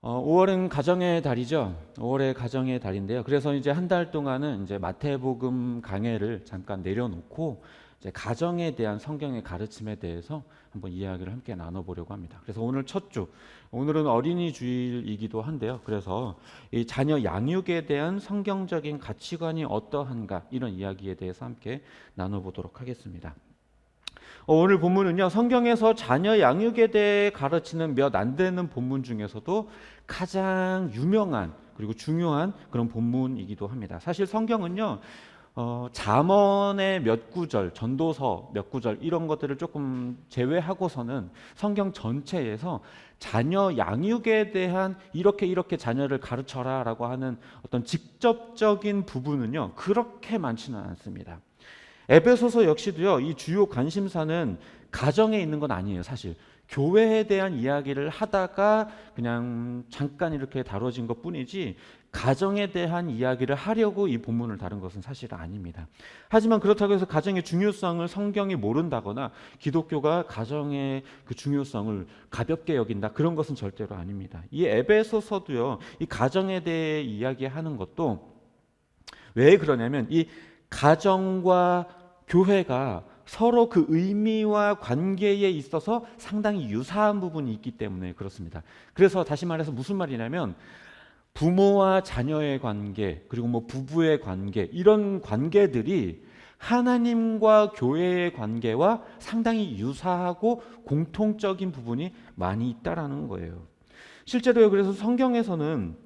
5월은 가정의 달이죠. 5월의 가정의 달인데요. 그래서 이제 한 달 동안은 이제 마태복음 강해를 잠깐 내려놓고 이제 가정에 대한 성경의 가르침에 대해서 한번 이야기를 함께 나눠보려고 합니다. 그래서 오늘 첫 주, 오늘은 어린이 주일이기도 한데요. 그래서 이 자녀 양육에 대한 성경적인 가치관이 어떠한가 이런 이야기에 대해서 함께 나눠보도록 하겠습니다. 오늘 본문은요, 성경에서 자녀 양육에 대해 가르치는 몇 안 되는 본문 중에서도 가장 유명한 그리고 중요한 그런 본문이기도 합니다. 사실 성경은요, 잠언의 몇 구절, 전도서 몇 구절 이런 것들을 조금 제외하고서는 성경 전체에서 자녀 양육에 대한 이렇게 자녀를 가르쳐라라고 하는 어떤 직접적인 부분은요, 그렇게 많지는 않습니다. 에베소서 역시도요, 이 주요 관심사는 가정에 있는 건 아니에요, 사실. 교회에 대한 이야기를 하다가 그냥 잠깐 이렇게 다뤄진 것 뿐이지, 가정에 대한 이야기를 하려고 이 본문을 다룬 것은 사실 아닙니다. 하지만 그렇다고 해서 가정의 중요성을 성경이 모른다거나 기독교가 가정의 그 중요성을 가볍게 여긴다, 그런 것은 절대로 아닙니다. 이 에베소서도요, 이 가정에 대해 이야기하는 것도 왜 그러냐면, 이 가정과 교회가 서로 그 의미와 관계에 있어서 상당히 유사한 부분이 있기 때문에 그렇습니다. 그래서 다시 말해서 무슨 말이냐면, 부모와 자녀의 관계, 그리고 뭐 부부의 관계, 이런 관계들이 하나님과 교회의 관계와 상당히 유사하고 공통적인 부분이 많이 있다라는 거예요. 실제로요, 그래서 성경에서는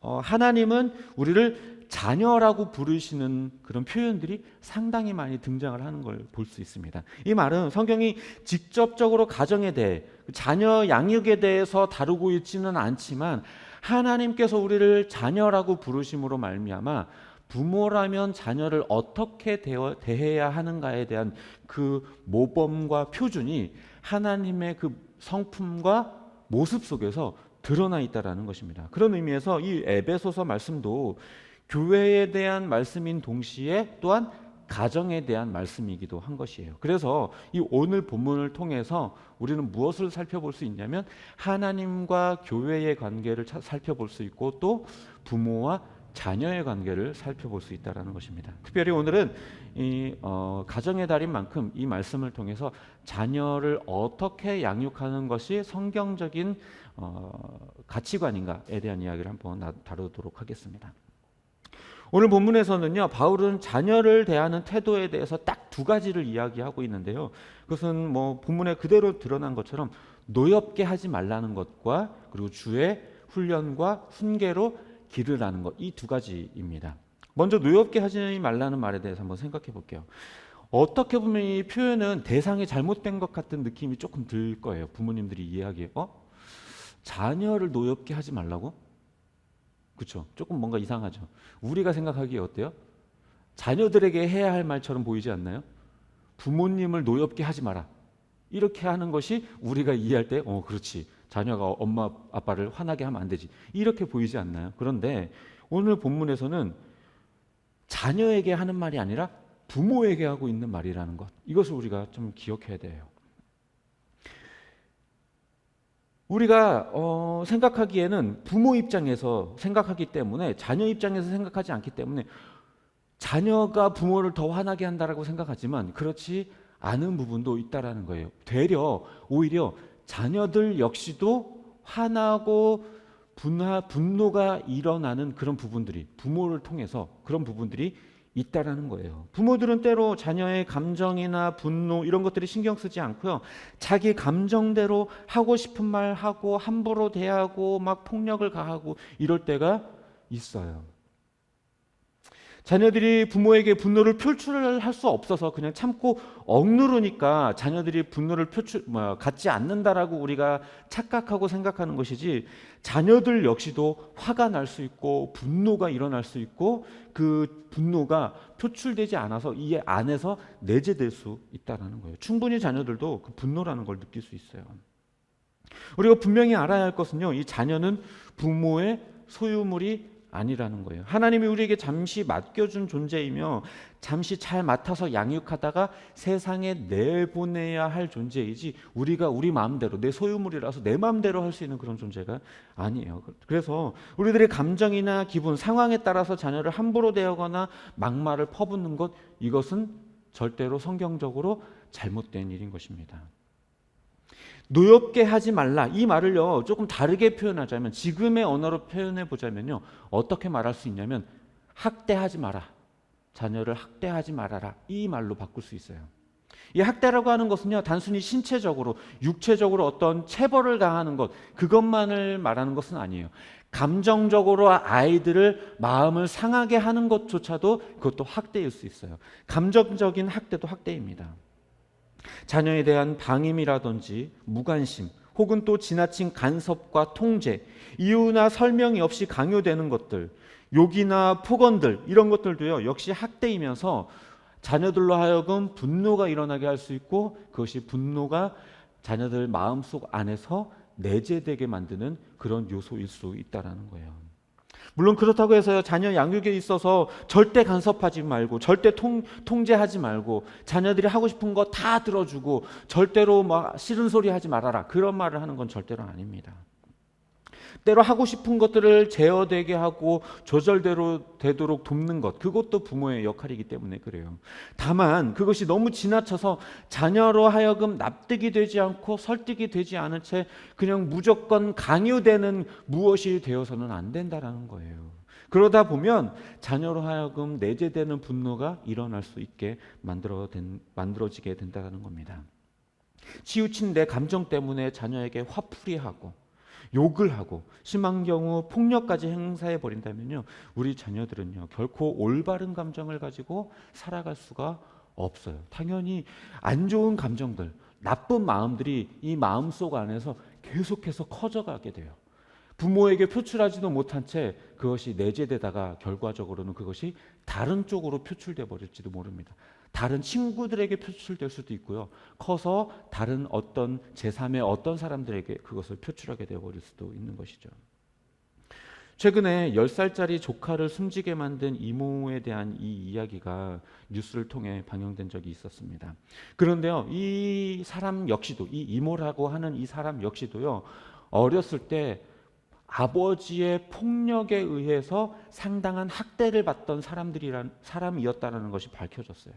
하나님은 우리를 자녀라고 부르시는 그런 표현들이 상당히 많이 등장을 하는 걸 볼 수 있습니다. 이 말은 성경이 직접적으로 가정에 대해, 자녀 양육에 대해서 다루고 있지는 않지만, 하나님께서 우리를 자녀라고 부르심으로 말미암아 부모라면 자녀를 어떻게 대해야 하는가에 대한 그 모범과 표준이 하나님의 그 성품과 모습 속에서 드러나 있다라는 것입니다. 그런 의미에서 이 에베소서 말씀도 교회에 대한 말씀인 동시에 또한 가정에 대한 말씀이기도 한 것이에요. 그래서 이 오늘 본문을 통해서 우리는 무엇을 살펴볼 수 있냐면, 하나님과 교회의 관계를 살펴볼 수 있고, 또 부모와 자녀의 관계를 살펴볼 수 있다는 것입니다. 특별히 오늘은 이 가정의 달인 만큼 이 말씀을 통해서 자녀를 어떻게 양육하는 것이 성경적인 가치관인가에 대한 이야기를 한번 다루도록 하겠습니다. 오늘 본문에서는요, 바울은 자녀를 대하는 태도에 대해서 딱 두 가지를 이야기하고 있는데요. 그것은 뭐 본문에 그대로 드러난 것처럼 노엽게 하지 말라는 것과, 그리고 주의 훈련과 훈계로 기르라는 것, 이 두 가지입니다. 먼저 노엽게 하지 말라는 말에 대해서 한번 생각해 볼게요. 어떻게 보면 이 표현은 대상이 잘못된 것 같은 느낌이 조금 들 거예요. 부모님들이 이해하기에 자녀를 노엽게 하지 말라고? 그렇죠. 조금 뭔가 이상하죠. 우리가 생각하기에 어때요? 자녀들에게 해야 할 말처럼 보이지 않나요? 부모님을 노엽게 하지 마라. 이렇게 하는 것이 우리가 이해할 때, 그렇지. 자녀가 엄마 아빠를 화나게 하면 안 되지. 이렇게 보이지 않나요? 그런데 오늘 본문에서는 자녀에게 하는 말이 아니라 부모에게 하고 있는 말이라는 것. 이것을 우리가 좀 기억해야 돼요. 우리가 생각하기에는 부모 입장에서 생각하기 때문에, 자녀 입장에서 생각하지 않기 때문에 자녀가 부모를 더 화나게 한다라고 생각하지만 그렇지 않은 부분도 있다라는 거예요. 되려 오히려 자녀들 역시도 화나고 분노가 일어나는 그런 부분들이, 부모를 통해서 그런 부분들이 있다라는 거예요. 부모들은 때로 자녀의 감정이나 분노 이런 것들이 신경 쓰지 않고요, 자기 감정대로 하고 싶은 말 하고 함부로 대하고 막 폭력을 가하고 이럴 때가 있어요. 자녀들이 부모에게 분노를 표출을 할 수 없어서 그냥 참고 억누르니까 자녀들이 분노를 갖지 않는다라고 우리가 착각하고 생각하는 것이지, 자녀들 역시도 화가 날 수 있고 분노가 일어날 수 있고, 그 분노가 표출되지 않아서 이 안에서 내재될 수 있다는 거예요. 충분히 자녀들도 그 분노라는 걸 느낄 수 있어요. 우리가 분명히 알아야 할 것은요, 이 자녀는 부모의 소유물이 아니라는 거예요. 하나님이 우리에게 잠시 맡겨준 존재이며 잠시 잘 맡아서 양육하다가 세상에 내보내야 할 존재이지, 우리가 우리 마음대로 내 소유물이라서 내 마음대로 할 수 있는 그런 존재가 아니에요. 그래서 우리들의 감정이나 기분, 상황에 따라서 자녀를 함부로 대하거나 막말을 퍼붓는 것, 이것은 절대로 성경적으로 잘못된 일인 것입니다. 노엽게 하지 말라, 이 말을요 조금 다르게 표현하자면, 지금의 언어로 표현해 보자면요, 어떻게 말할 수 있냐면 학대하지 마라, 자녀를 학대하지 말아라, 이 말로 바꿀 수 있어요. 이 학대라고 하는 것은요 단순히 신체적으로 육체적으로 어떤 체벌을 가하는 것, 그것만을 말하는 것은 아니에요. 감정적으로 아이들을 마음을 상하게 하는 것조차도 그것도 학대일 수 있어요. 감정적인 학대도 학대입니다. 자녀에 대한 방임이라든지 무관심, 혹은 또 지나친 간섭과 통제, 이유나 설명이 없이 강요되는 것들, 욕이나 폭언들, 이런 것들도요 역시 학대이면서 자녀들로 하여금 분노가 일어나게 할 수 있고, 그것이 분노가 자녀들 마음속 안에서 내재되게 만드는 그런 요소일 수 있다는 거예요. 물론 그렇다고 해서 자녀 양육에 있어서 절대 간섭하지 말고, 절대 통제하지 말고, 자녀들이 하고 싶은 거 다 들어주고 절대로 막 싫은 소리 하지 말아라, 그런 말을 하는 건 절대로 아닙니다. 때로 하고 싶은 것들을 제어되게 하고 조절대로 되도록 돕는 것, 그것도 부모의 역할이기 때문에 그래요. 다만 그것이 너무 지나쳐서 자녀로 하여금 납득이 되지 않고 설득이 되지 않은 채 그냥 무조건 강요되는 무엇이 되어서는 안 된다라는 거예요. 그러다 보면 자녀로 하여금 내재되는 분노가 일어날 수 있게 만들어지게 된다는 겁니다. 치우친 내 감정 때문에 자녀에게 화풀이하고 욕을 하고 심한 경우 폭력까지 행사해 버린다면요, 우리 자녀들은요 결코 올바른 감정을 가지고 살아갈 수가 없어요. 당연히 안 좋은 감정들, 나쁜 마음들이 이 마음속 안에서 계속해서 커져가게 돼요. 부모에게 표출하지도 못한 채 그것이 내재되다가 결과적으로는 그것이 다른 쪽으로 표출돼 버릴지도 모릅니다. 다른 친구들에게 표출될 수도 있고요, 커서 다른 어떤 제3의 어떤 사람들에게 그것을 표출하게 되어버릴 수도 있는 것이죠. 최근에 10살짜리 조카를 숨지게 만든 이모에 대한 이 이야기가 뉴스를 통해 방영된 적이 있었습니다. 그런데요, 이 사람 역시도, 이 이모라고 하는 이 사람 역시도요, 어렸을 때 아버지의 폭력에 의해서 상당한 학대를 받던 사람이었다는 것이 밝혀졌어요.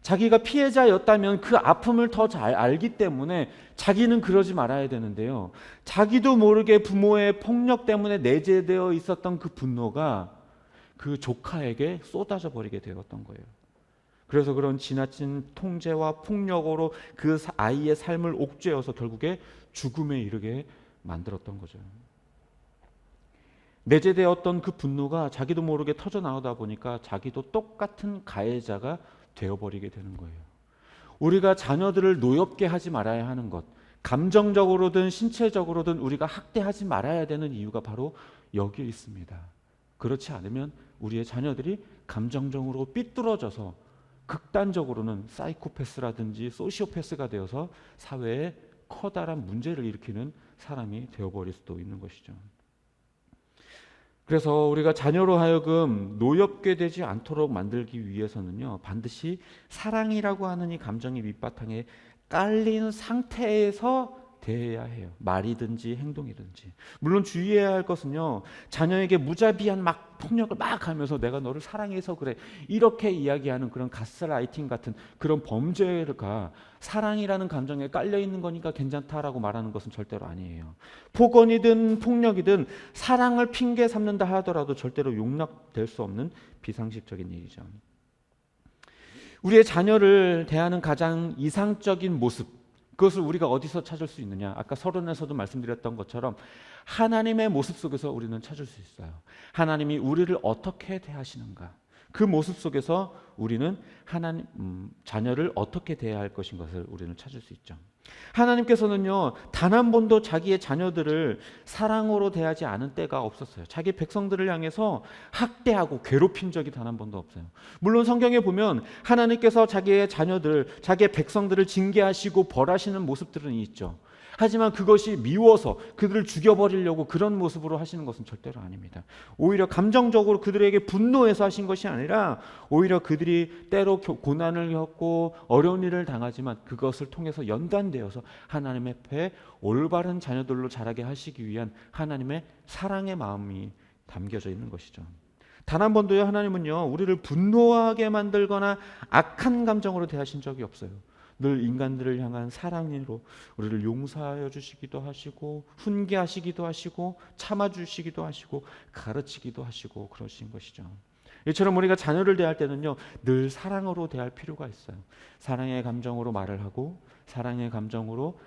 자기가 피해자였다면 그 아픔을 더 잘 알기 때문에 자기는 그러지 말아야 되는데요, 자기도 모르게 부모의 폭력 때문에 내재되어 있었던 그 분노가 그 조카에게 쏟아져 버리게 되었던 거예요. 그래서 그런 지나친 통제와 폭력으로 그 아이의 삶을 옥죄어서 결국에 죽음에 이르게 만들었던 거죠. 내재되었던 그 분노가 자기도 모르게 터져 나오다 보니까 자기도 똑같은 가해자가 되어버리게 되는 거예요. 우리가 자녀들을 노엽게 하지 말아야 하는 것, 감정적으로든 신체적으로든 우리가 학대하지 말아야 되는 이유가 바로 여기에 있습니다. 그렇지 않으면 우리의 자녀들이 감정적으로 삐뚤어져서 극단적으로는 사이코패스라든지 소시오패스가 되어서 사회에 커다란 문제를 일으키는 사람이 되어버릴 수도 있는 것이죠. 그래서 우리가 자녀로 하여금 노엽게 되지 않도록 만들기 위해서는요, 반드시 사랑이라고 하는 이 감정의 밑바탕에 깔린 상태에서 대해야 해요. 말이든지 행동이든지. 물론 주의해야 할 것은요, 자녀에게 무자비한 막 폭력을 막 하면서 내가 너를 사랑해서 그래, 이렇게 이야기하는 그런 가스라이팅 같은 그런 범죄가 사랑이라는 감정에 깔려 있는 거니까 괜찮다라고 말하는 것은 절대로 아니에요. 폭언이든 폭력이든 사랑을 핑계 삼는다 하더라도 절대로 용납될 수 없는 비상식적인 일이죠. 우리의 자녀를 대하는 가장 이상적인 모습, 그것을 우리가 어디서 찾을 수 있느냐? 아까 서론에서도 말씀드렸던 것처럼 하나님의 모습 속에서 우리는 찾을 수 있어요. 하나님이 우리를 어떻게 대하시는가? 그 모습 속에서 우리는 하나님 자녀를 어떻게 대해야 할 것인 것을 우리는 찾을 수 있죠. 하나님께서는요, 단 한 번도 자기의 자녀들을 사랑으로 대하지 않은 때가 없었어요. 자기 백성들을 향해서 학대하고 괴롭힌 적이 단 한 번도 없어요. 물론 성경에 보면 하나님께서 자기의 자녀들, 자기의 백성들을 징계하시고 벌하시는 모습들은 있죠. 하지만 그것이 미워서 그들을 죽여버리려고 그런 모습으로 하시는 것은 절대로 아닙니다. 오히려 감정적으로 그들에게 분노해서 하신 것이 아니라 오히려 그들이 때로 고난을 겪고 어려운 일을 당하지만 그것을 통해서 연단되어서 하나님 앞에 올바른 자녀들로 자라게 하시기 위한 하나님의 사랑의 마음이 담겨져 있는 것이죠. 단 한 번도요, 하나님은요 우리를 분노하게 만들거나 악한 감정으로 대하신 적이 없어요. 늘 인간들을 향한 사랑으로 우리를 용서하여 주시기도 하시고 훈계하시기도 하시고 참아주시기도 하시고 가르치기도 하시고 그러신 것이죠. 이처럼 우리가 자녀를 대할 때는요 늘 사랑으로 대할 필요가 있어요. 사랑의 감정으로 말을 하고 사랑의 감정으로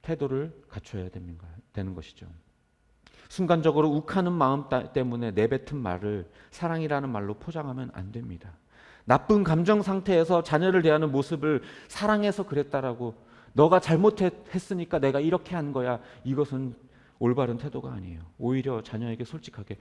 태도를 갖춰야 되는 것이죠. 순간적으로 욱하는 마음 때문에 내뱉은 말을 사랑이라는 말로 포장하면 안 됩니다. 나쁜 감정 상태에서 자녀를 대하는 모습을 사랑해서 그랬다라고 너가 잘못했으니까 내가 이렇게 한 거야, 이것은 올바른 태도가 아니에요. 오히려 자녀에게 솔직하게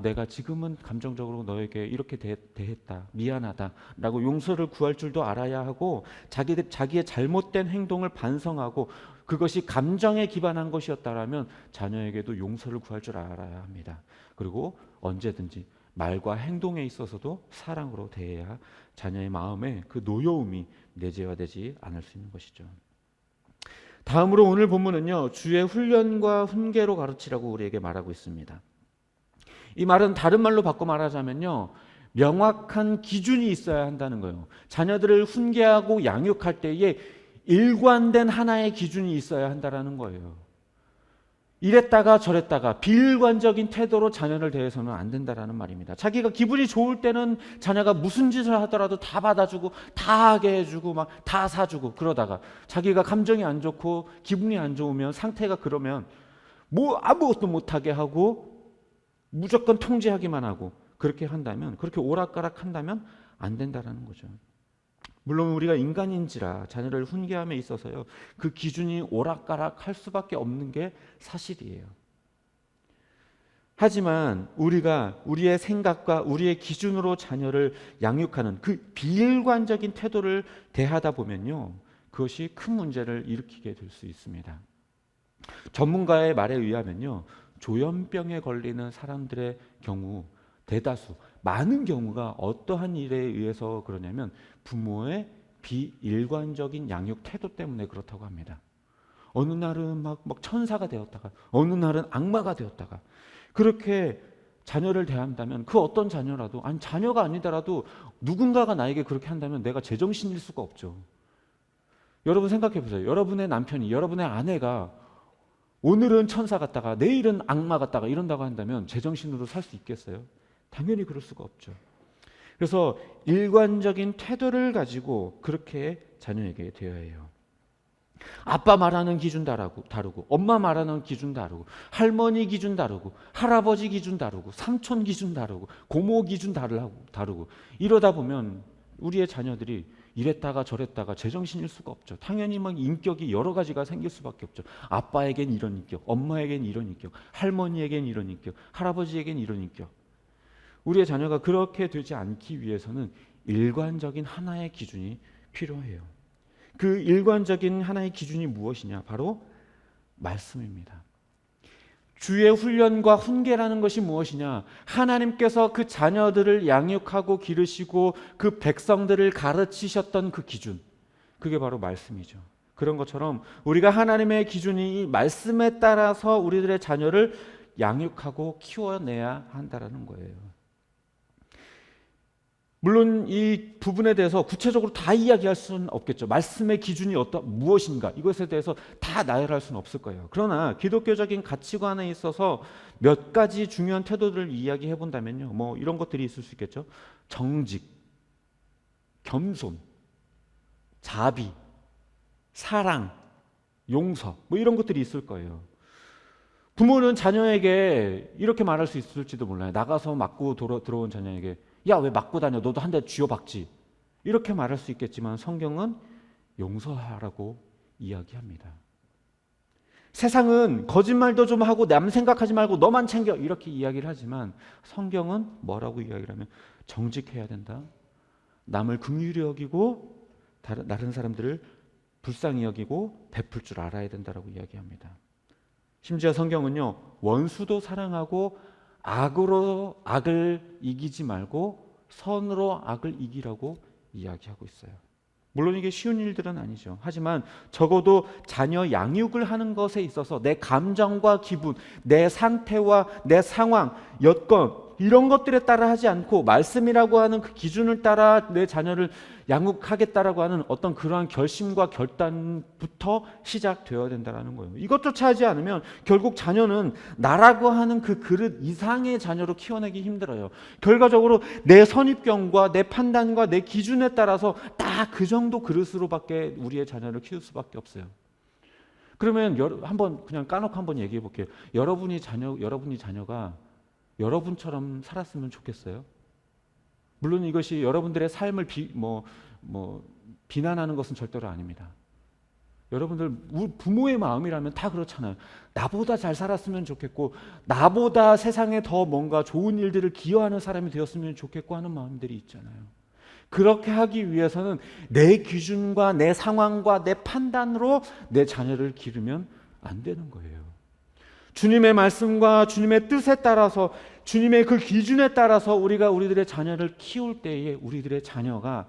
내가 지금은 감정적으로 너에게 이렇게 대했다, 미안하다 라고 용서를 구할 줄도 알아야 하고 자기의 잘못된 행동을 반성하고 그것이 감정에 기반한 것이었다라면 자녀에게도 용서를 구할 줄 알아야 합니다. 그리고 언제든지 말과 행동에 있어서도 사랑으로 대해야 자녀의 마음에 그 노여움이 내재화되지 않을 수 있는 것이죠. 다음으로 오늘 본문은요 주의 훈련과 훈계로 가르치라고 우리에게 말하고 있습니다. 이 말은 다른 말로 바꿔 말하자면요 명확한 기준이 있어야 한다는 거예요. 자녀들을 훈계하고 양육할 때에 일관된 하나의 기준이 있어야 한다는 거예요. 이랬다가 저랬다가 비일관적인 태도로 자녀를 대해서는 안 된다라는 말입니다. 자기가 기분이 좋을 때는 자녀가 무슨 짓을 하더라도 다 받아주고 다 하게 해주고 막 다 사주고, 그러다가 자기가 감정이 안 좋고 기분이 안 좋으면 상태가 그러면 뭐 아무것도 못하게 하고 무조건 통제하기만 하고 그렇게 한다면, 그렇게 오락가락 한다면 안 된다라는 거죠. 물론 우리가 인간인지라 자녀를 훈계함에 있어서요 그 기준이 오락가락 할 수밖에 없는 게 사실이에요. 하지만 우리가 우리의 생각과 우리의 기준으로 자녀를 양육하는 그 비일관적인 태도를 대하다 보면요 그것이 큰 문제를 일으키게 될 수 있습니다. 전문가의 말에 의하면요 조현병에 걸리는 사람들의 경우 대다수 많은 경우가 어떠한 일에 의해서 그러냐면 부모의 비일관적인 양육 태도 때문에 그렇다고 합니다. 어느 날은 막 천사가 되었다가 어느 날은 악마가 되었다가 그렇게 자녀를 대한다면 그 어떤 자녀라도, 아니 자녀가 아니더라도 누군가가 나에게 그렇게 한다면 내가 제정신일 수가 없죠. 여러분 생각해 보세요. 여러분의 남편이, 여러분의 아내가 오늘은 천사 같다가 내일은 악마 같다가 이런다고 한다면 제정신으로 살 수 있겠어요? 당연히 그럴 수가 없죠. 그래서 일관적인 태도를 가지고 그렇게 자녀에게 대해야 해요. 아빠 말하는 기준 다르고 엄마 말하는 기준 다르고 할머니 기준 다르고 할아버지 기준 다르고 삼촌 기준 다르고 고모 기준 다르고 이러다 보면 우리의 자녀들이 이랬다가 저랬다가 제정신일 수가 없죠. 당연히 막 인격이 여러 가지가 생길 수밖에 없죠. 아빠에겐 이런 인격, 엄마에겐 이런 인격, 할머니에겐 이런 인격, 할아버지에겐 이런 인격. 우리의 자녀가 그렇게 되지 않기 위해서는 일관적인 하나의 기준이 필요해요. 그 일관적인 하나의 기준이 무엇이냐? 바로 말씀입니다. 주의 훈련과 훈계라는 것이 무엇이냐? 하나님께서 그 자녀들을 양육하고 기르시고 그 백성들을 가르치셨던 그 기준, 그게 바로 말씀이죠. 그런 것처럼 우리가 하나님의 기준이 이 말씀에 따라서 우리들의 자녀를 양육하고 키워내야 한다는 거예요. 물론 이 부분에 대해서 구체적으로 다 이야기할 수는 없겠죠. 말씀의 기준이 무엇인가 이것에 대해서 다 나열할 수는 없을 거예요. 그러나 기독교적인 가치관에 있어서 몇 가지 중요한 태도들을 이야기해 본다면요, 뭐 이런 것들이 있을 수 있겠죠. 정직, 겸손, 자비, 사랑, 용서, 뭐 이런 것들이 있을 거예요. 부모는 자녀에게 이렇게 말할 수 있을지도 몰라요. 나가서 맞고 들어온 자녀에게 야, 왜 맞고 다녀? 너도 한 대 쥐어박지. 이렇게 말할 수 있겠지만 성경은 용서하라고 이야기합니다. 세상은 거짓말도 좀 하고 남 생각하지 말고 너만 챙겨 이렇게 이야기를 하지만 성경은 뭐라고 이야기를 하면 정직해야 된다. 남을 긍휼히 여기고 다른 사람들을 불쌍히 여기고 베풀 줄 알아야 된다라고 이야기합니다. 심지어 성경은요, 원수도 사랑하고 악으로 악을 이기지 말고 선으로 악을 이기라고 이야기하고 있어요. 물론 이게 쉬운 일들은 아니죠. 하지만 적어도 자녀 양육을 하는 것에 있어서 내 감정과 기분, 내 상태와 내 상황, 여건 이런 것들에 따라 하지 않고 말씀이라고 하는 그 기준을 따라 내 자녀를 양육하겠다라고 하는 어떤 그러한 결심과 결단부터 시작되어야 된다는 거예요. 이것조차 하지 않으면 결국 자녀는 나라고 하는 그 그릇 이상의 자녀로 키워내기 힘들어요. 결과적으로 내 선입견과 내 판단과 내 기준에 따라서 딱 그 정도 그릇으로밖에 우리의 자녀를 키울 수밖에 없어요. 그러면 한번 그냥 까놓고 한번 얘기해 볼게요. 여러분이 자녀가 여러분처럼 살았으면 좋겠어요? 물론 이것이 여러분들의 삶을 비난하는 것은 절대로 아닙니다. 여러분들 부모의 마음이라면 다 그렇잖아요. 나보다 잘 살았으면 좋겠고 나보다 세상에 더 뭔가 좋은 일들을 기여하는 사람이 되었으면 좋겠고 하는 마음들이 있잖아요. 그렇게 하기 위해서는 내 기준과 내 상황과 내 판단으로 내 자녀를 기르면 안 되는 거예요. 주님의 말씀과 주님의 뜻에 따라서 주님의 그 기준에 따라서 우리가 우리들의 자녀를 키울 때에 우리들의 자녀가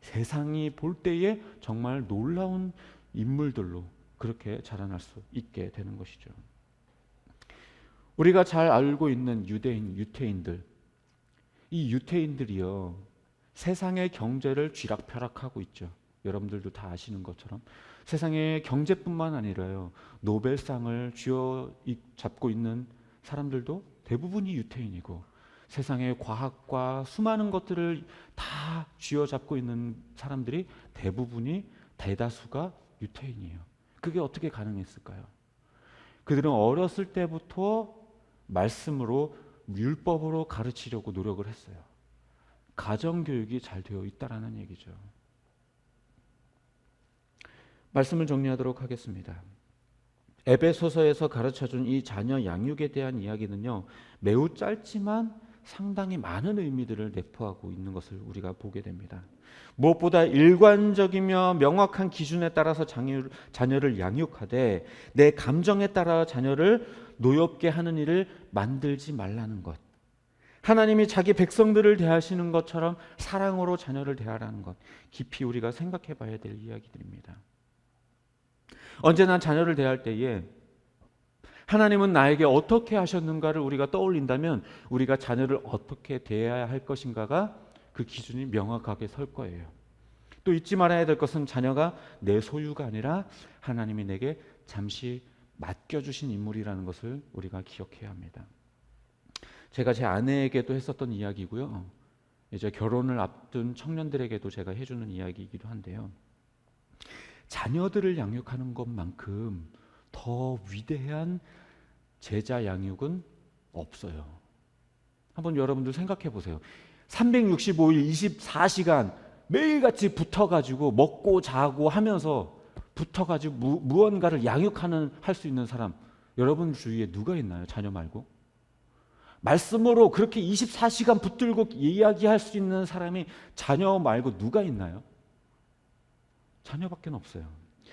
세상이 볼 때에 정말 놀라운 인물들로 그렇게 자라날 수 있게 되는 것이죠. 우리가 잘 알고 있는 유태인들, 이 유태인들이요 세상의 경제를 쥐락펴락하고 있죠. 여러분들도 다 아시는 것처럼 세상의 경제뿐만 아니라요 노벨상을 쥐어잡고 있는 사람들도 대부분이 유태인이고 세상의 과학과 수많은 것들을 다 쥐어잡고 있는 사람들이 대다수가 유태인이에요. 그게 어떻게 가능했을까요? 그들은 어렸을 때부터 말씀으로 율법으로 가르치려고 노력을 했어요. 가정교육이 잘 되어 있다라는 얘기죠. 말씀을 정리하도록 하겠습니다. 에베소서에서 가르쳐준 이 자녀 양육에 대한 이야기는요 매우 짧지만 상당히 많은 의미들을 내포하고 있는 것을 우리가 보게 됩니다. 무엇보다 일관적이며 명확한 기준에 따라서 자녀를 양육하되 내 감정에 따라 자녀를 노엽게 하는 일을 만들지 말라는 것, 하나님이 자기 백성들을 대하시는 것처럼 사랑으로 자녀를 대하라는 것, 깊이 우리가 생각해 봐야 될 이야기들입니다. 언제나 자녀를 대할 때에 하나님은 나에게 어떻게 하셨는가를 우리가 떠올린다면 우리가 자녀를 어떻게 대해야 할 것인가가 그 기준이 명확하게 설 거예요. 또 잊지 말아야 될 것은 자녀가 내 소유가 아니라 하나님이 내게 잠시 맡겨주신 인물이라는 것을 우리가 기억해야 합니다. 제가 제 아내에게도 했었던 이야기고요. 이제 결혼을 앞둔 청년들에게도 제가 해주는 이야기이기도 한데요. 자녀들을 양육하는 것만큼 더 위대한 제자 양육은 없어요. 한번 여러분들 생각해 보세요. 365일 24시간 매일같이 붙어가지고 먹고 자고 하면서 붙어가지고 무언가를 할 수 있는 사람 여러분 주위에 누가 있나요? 자녀 말고? 말씀으로 그렇게 24시간 붙들고 이야기할 수 있는 사람이 자녀 말고 누가 있나요? 자녀밖에 없어요.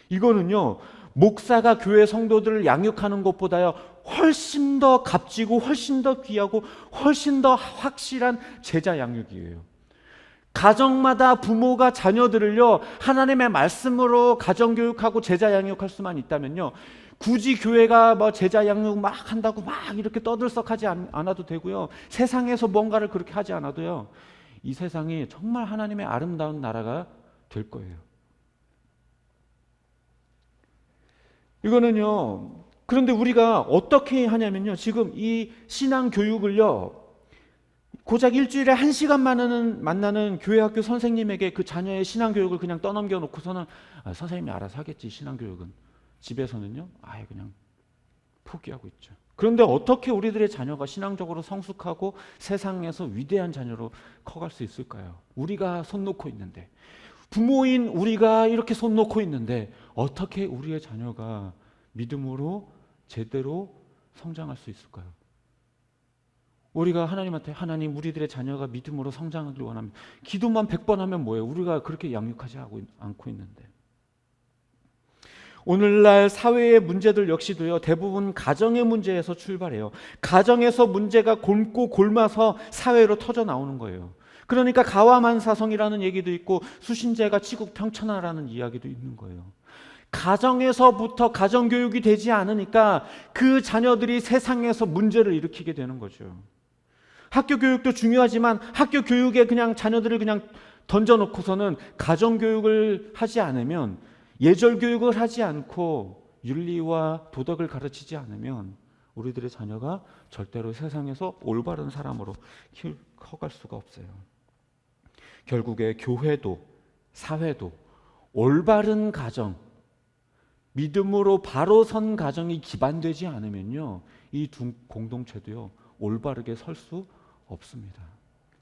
이거는요 목사가 교회 성도들을 양육하는 것보다요 훨씬 더 값지고 훨씬 더 귀하고 훨씬 더 확실한 제자 양육이에요. 가정마다 부모가 자녀들을요 하나님의 말씀으로 가정교육하고 제자 양육할 수만 있다면요 굳이 교회가 제자 양육 막 한다고 막 이렇게 떠들썩하지 않아도 되고요. 세상에서 뭔가를 그렇게 하지 않아도요. 이 세상이 정말 하나님의 아름다운 나라가 될 거예요. 이거는요. 그런데 우리가 어떻게 하냐면요. 지금 이 신앙 교육을요. 고작 일주일에 1시간 만나는 교회 학교 선생님에게 그 자녀의 신앙 교육을 그냥 떠넘겨 놓고서는 선생님이 알아서 하겠지 신앙 교육은. 집에서는요. 아예 그냥 포기하고 있죠. 그런데 어떻게 우리들의 자녀가 신앙적으로 성숙하고 세상에서 위대한 자녀로 커갈 수 있을까요? 우리가 손 놓고 있는데 부모인 우리가 이렇게 손 놓고 있는데 어떻게 우리의 자녀가 믿음으로 제대로 성장할 수 있을까요? 우리가 하나님한테 하나님 우리들의 자녀가 믿음으로 성장하길 원합니다. 기도만 100번 하면 뭐예요? 우리가 그렇게 양육하지 않고 있는데 오늘날 사회의 문제들 역시도요, 대부분 가정의 문제에서 출발해요. 가정에서 문제가 곪고 골마서 사회로 터져 나오는 거예요. 그러니까 가와만사성이라는 얘기도 있고 수신제가 치국평천하라는 이야기도 있는 거예요. 가정에서부터 가정교육이 되지 않으니까 그 자녀들이 세상에서 문제를 일으키게 되는 거죠. 학교 교육도 중요하지만 학교 교육에 그냥 자녀들을 그냥 던져놓고서는 가정교육을 하지 않으면, 예절 교육을 하지 않고 윤리와 도덕을 가르치지 않으면 우리들의 자녀가 절대로 세상에서 올바른 사람으로 커갈 수가 없어요. 결국에 교회도 사회도 올바른 가정, 믿음으로 바로 선 가정이 기반되지 않으면요, 이 두 공동체도요 올바르게 설 수 없습니다.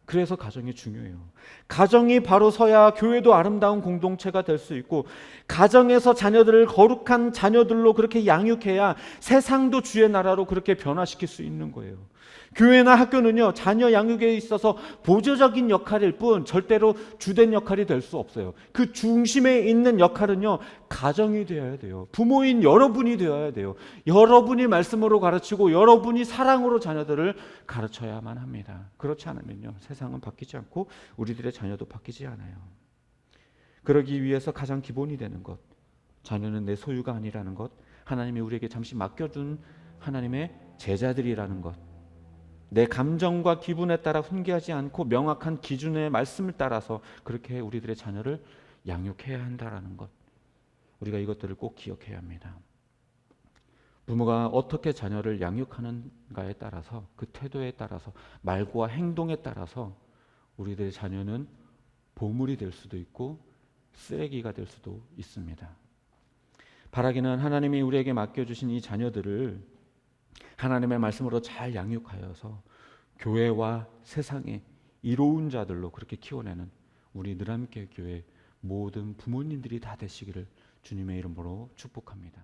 그래서 가정이 중요해요. 가정이 바로 서야 교회도 아름다운 공동체가 될 수 있고, 가정에서 자녀들을 거룩한 자녀들로 그렇게 양육해야 세상도 주의 나라로 그렇게 변화시킬 수 있는 거예요. 교회나 학교는요, 자녀 양육에 있어서 보조적인 역할일 뿐 절대로 주된 역할이 될 수 없어요. 그 중심에 있는 역할은요, 가정이 되어야 돼요. 부모인 여러분이 되어야 돼요. 여러분이 말씀으로 가르치고 여러분이 사랑으로 자녀들을 가르쳐야만 합니다. 그렇지 않으면요, 세상은 바뀌지 않고 우리들의 자녀도 바뀌지 않아요. 그러기 위해서 가장 기본이 되는 것, 자녀는 내 소유가 아니라는 것, 하나님이 우리에게 잠시 맡겨둔 하나님의 제자들이라는 것, 내 감정과 기분에 따라 훈계하지 않고 명확한 기준의 말씀을 따라서 그렇게 우리들의 자녀를 양육해야 한다라는 것, 우리가 이것들을 꼭 기억해야 합니다. 부모가 어떻게 자녀를 양육하는가에 따라서, 그 태도에 따라서, 말과 행동에 따라서 우리들의 자녀는 보물이 될 수도 있고 쓰레기가 될 수도 있습니다. 바라기는 하나님이 우리에게 맡겨주신 이 자녀들을 하나님의 말씀으로 잘 양육하여서 교회와 세상의 이로운 자들로 그렇게 키워내는 우리 늘함교회 모든 부모님들이 다 되시기를 주님의 이름으로 축복합니다.